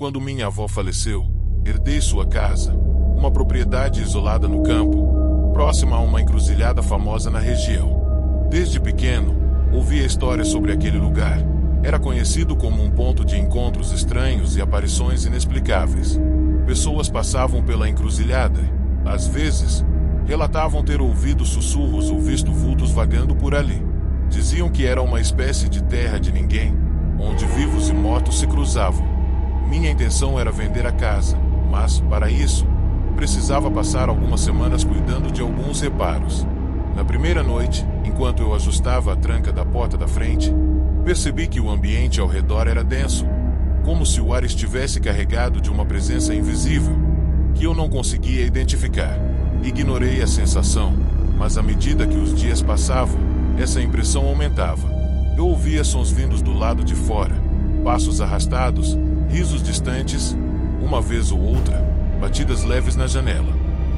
Quando minha avó faleceu, herdei sua casa, uma propriedade isolada no campo, próxima a uma encruzilhada famosa na região. Desde pequeno, ouvia histórias sobre aquele lugar. Era conhecido como um ponto de encontros estranhos e aparições inexplicáveis. Pessoas passavam pela encruzilhada e, às vezes, relatavam ter ouvido sussurros ou visto vultos vagando por ali. Diziam que era uma espécie de terra de ninguém, onde vivos e mortos se cruzavam. Minha intenção era vender a casa, mas, para isso, precisava passar algumas semanas cuidando de alguns reparos. Na primeira noite, enquanto eu ajustava a tranca da porta da frente, percebi que o ambiente ao redor era denso, como se o ar estivesse carregado de uma presença invisível, que eu não conseguia identificar. Ignorei a sensação, mas à medida que os dias passavam, essa impressão aumentava. Eu ouvia sons vindos do lado de fora, passos arrastados, risos distantes, uma vez ou outra, batidas leves na janela.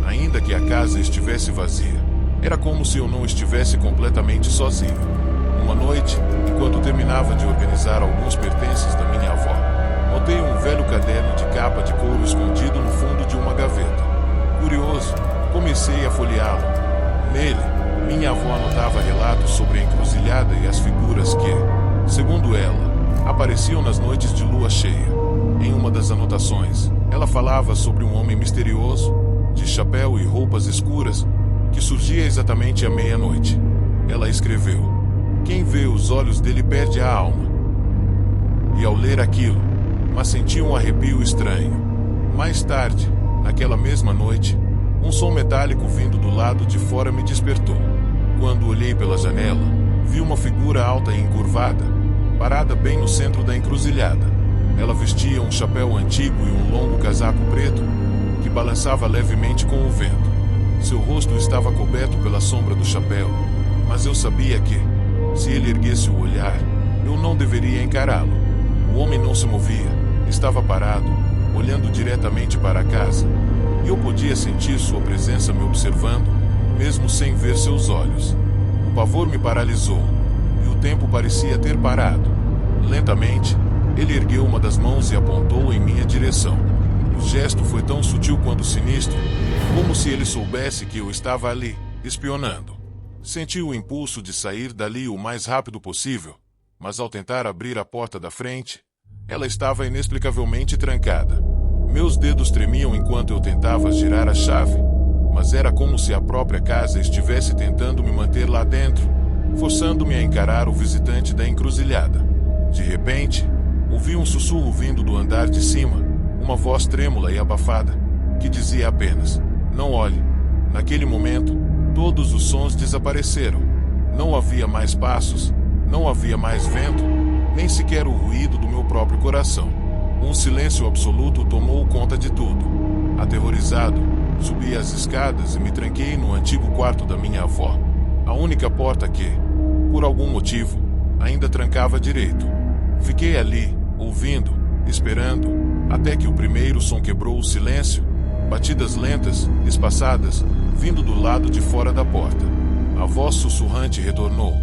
Ainda que a casa estivesse vazia, era como se eu não estivesse completamente sozinho. Uma noite, enquanto terminava de organizar alguns pertences da minha avó, notei um velho caderno de capa de couro escondido no fundo de uma gaveta. Curioso, comecei a folheá-lo. Nele, minha avó anotava relatos sobre a encruzilhada e as figuras que, segundo ela, apareciam nas noites de lua cheia. Em uma das anotações, ela falava sobre um homem misterioso, de chapéu e roupas escuras, que surgia exatamente à meia-noite. Ela escreveu: "Quem vê os olhos dele perde a alma." E ao ler aquilo, mas senti um arrepio estranho. Mais tarde, naquela mesma noite, um som metálico vindo do lado de fora me despertou. Quando olhei pela janela, vi uma figura alta e encurvada, parada bem no centro da encruzilhada. Ela vestia um chapéu antigo e um longo casaco preto, que balançava levemente com o vento. Seu rosto estava coberto pela sombra do chapéu, mas eu sabia que, se ele erguesse o olhar, eu não deveria encará-lo. O homem não se movia, estava parado, olhando diretamente para a casa. E eu podia sentir sua presença me observando, mesmo sem ver seus olhos. O pavor me paralisou, e o tempo parecia ter parado. Lentamente, ele ergueu uma das mãos e apontou em minha direção. O gesto foi tão sutil quanto sinistro, como se ele soubesse que eu estava ali, espionando. Senti o impulso de sair dali o mais rápido possível, mas ao tentar abrir a porta da frente, ela estava inexplicavelmente trancada. Meus dedos tremiam enquanto eu tentava girar a chave, mas era como se a própria casa estivesse tentando me manter lá dentro, forçando-me a encarar o visitante da encruzilhada. De repente, ouvi um sussurro vindo do andar de cima, uma voz trêmula e abafada, que dizia apenas: "Não olhe." Naquele momento, todos os sons desapareceram. Não havia mais passos, não havia mais vento, nem sequer o ruído do meu próprio coração. Um silêncio absoluto tomou conta de tudo. Aterrorizado, subi as escadas e me tranquei no antigo quarto da minha avó. A única porta que, por algum motivo, ainda trancava direito. Fiquei ali, ouvindo, esperando, até que o primeiro som quebrou o silêncio. Batidas lentas, espaçadas, vindo do lado de fora da porta. A voz sussurrante retornou,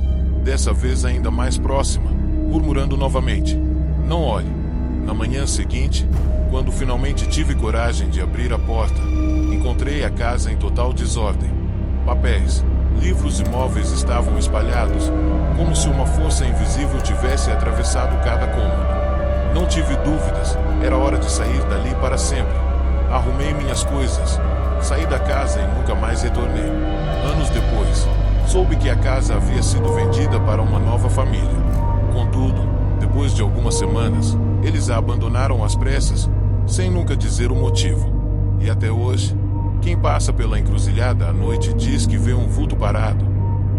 dessa vez ainda mais próxima, murmurando novamente: "Não olhe." Na manhã seguinte, quando finalmente tive coragem de abrir a porta, encontrei a casa em total desordem. Papéis, livros e móveis estavam espalhados, como se uma força invisível tivesse atravessado cada cômodo. Não tive dúvidas, era hora de sair dali para sempre. Arrumei minhas coisas, saí da casa e nunca mais retornei. Anos depois, soube que a casa havia sido vendida para uma nova família. Contudo, depois de algumas semanas, eles a abandonaram às pressas, sem nunca dizer o motivo. E até hoje, quem passa pela encruzilhada à noite diz que vê um vulto parado,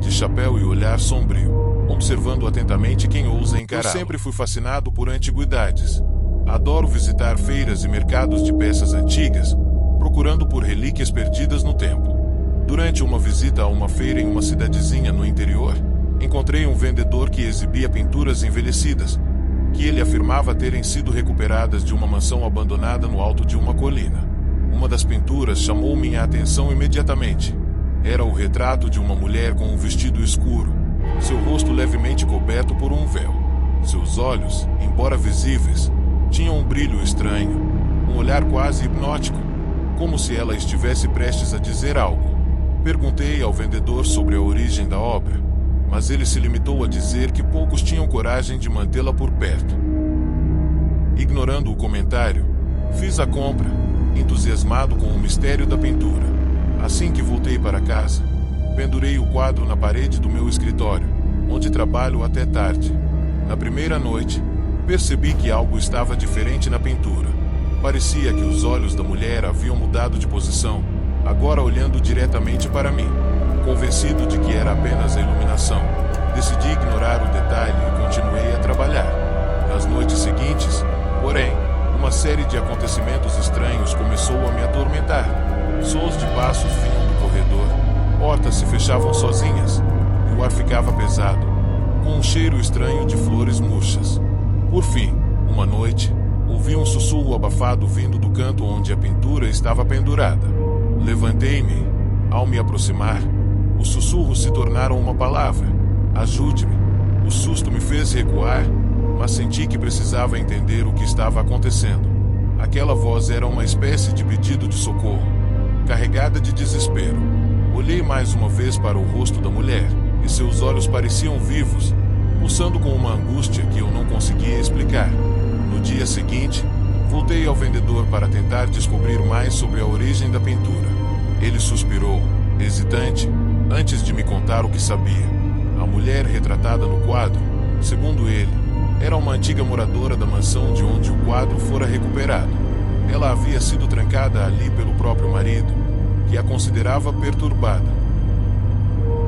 de chapéu e olhar sombrio, observando atentamente quem ousa encará-lo. Eu sempre fui fascinado por antiguidades. Adoro visitar feiras e mercados de peças antigas, procurando por relíquias perdidas no tempo. Durante uma visita a uma feira em uma cidadezinha no interior, encontrei um vendedor que exibia pinturas envelhecidas, que ele afirmava terem sido recuperadas de uma mansão abandonada no alto de uma colina. Uma das pinturas chamou minha atenção imediatamente. Era o retrato de uma mulher com um vestido escuro, seu rosto levemente coberto por um véu. Seus olhos, embora visíveis, Tinha um brilho estranho, um olhar quase hipnótico, como se ela estivesse prestes a dizer algo. Perguntei ao vendedor sobre a origem da obra, mas ele se limitou a dizer que poucos tinham coragem de mantê-la por perto. Ignorando o comentário, fiz a compra, entusiasmado com o mistério da pintura. Assim que voltei para casa, pendurei o quadro na parede do meu escritório, onde trabalho até tarde. Na primeira noite, percebi que algo estava diferente na pintura. Parecia que os olhos da mulher haviam mudado de posição, agora olhando diretamente para mim. Convencido de que era apenas a iluminação, decidi ignorar o detalhe e continuei a trabalhar. Nas noites seguintes, porém, uma série de acontecimentos estranhos começou a me atormentar. Sons de passos vinham do corredor, portas se fechavam sozinhas, e o ar ficava pesado, com um cheiro estranho de flores murchas. Por fim, uma noite, ouvi um sussurro abafado vindo do canto onde a pintura estava pendurada. Levantei-me. Ao me aproximar, os sussurros se tornaram uma palavra: ajude-me. O susto me fez recuar, mas senti que precisava entender o que estava acontecendo. Aquela voz era uma espécie de pedido de socorro, carregada de desespero. Olhei mais uma vez para o rosto da mulher, e seus olhos pareciam vivos, pulsando com uma angústia que eu não conseguia explicar. No dia seguinte, voltei ao vendedor para tentar descobrir mais sobre a origem da pintura. Ele suspirou, hesitante, antes de me contar o que sabia. A mulher retratada no quadro, segundo ele, era uma antiga moradora da mansão de onde o quadro fora recuperado. Ela havia sido trancada ali pelo próprio marido, que a considerava perturbada.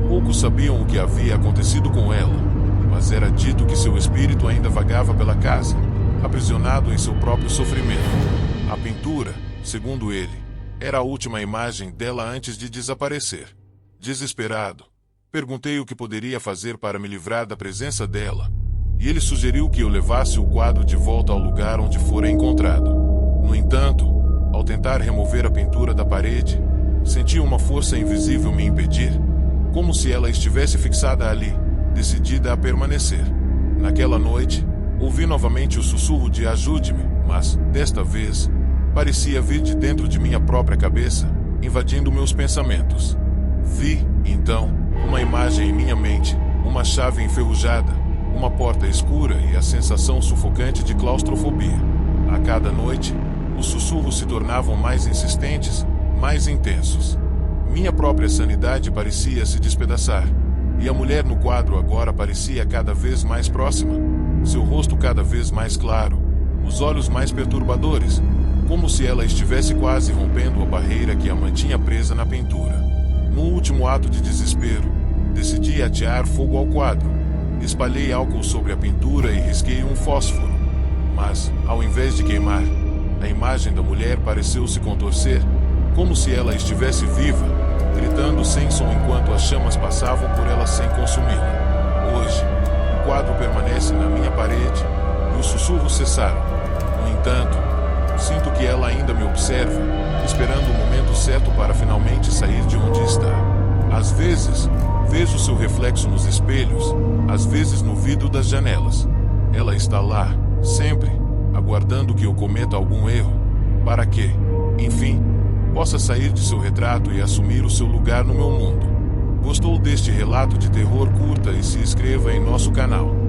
Poucos sabiam o que havia acontecido com ela, mas era dito que seu espírito ainda vagava pela casa, aprisionado em seu próprio sofrimento. A pintura, segundo ele, era a última imagem dela antes de desaparecer. Desesperado, perguntei o que poderia fazer para me livrar da presença dela, e ele sugeriu que eu levasse o quadro de volta ao lugar onde fora encontrado. No entanto, ao tentar remover a pintura da parede, senti uma força invisível me impedir, como se ela estivesse fixada ali, decidida a permanecer. Naquela noite, ouvi novamente o sussurro de ajude-me, mas, desta vez, parecia vir de dentro de minha própria cabeça, invadindo meus pensamentos. Vi, então, uma imagem em minha mente, uma chave enferrujada, uma porta escura e a sensação sufocante de claustrofobia. A cada noite, os sussurros se tornavam mais insistentes, mais intensos. Minha própria sanidade parecia se despedaçar, e a mulher no quadro agora parecia cada vez mais próxima, seu rosto cada vez mais claro, os olhos mais perturbadores, como se ela estivesse quase rompendo a barreira que a mantinha presa na pintura. No último ato de desespero, decidi atear fogo ao quadro. Espalhei álcool sobre a pintura e risquei um fósforo. Mas, ao invés de queimar, a imagem da mulher pareceu se contorcer, como se ela estivesse viva, gritando sem som enquanto as chamas passavam por ela sem consumi-la. Hoje, o quadro permanece na minha parede e os sussurros cessaram. No entanto, sinto que ela ainda me observa, esperando o momento certo para finalmente sair de onde está. Às vezes, vejo seu reflexo nos espelhos, às vezes no vidro das janelas. Ela está lá, sempre, aguardando que eu cometa algum erro, para que, enfim, possa sair de seu retrato e assumir o seu lugar no meu mundo. Gostou deste relato de terror? Curta e se inscreva em nosso canal.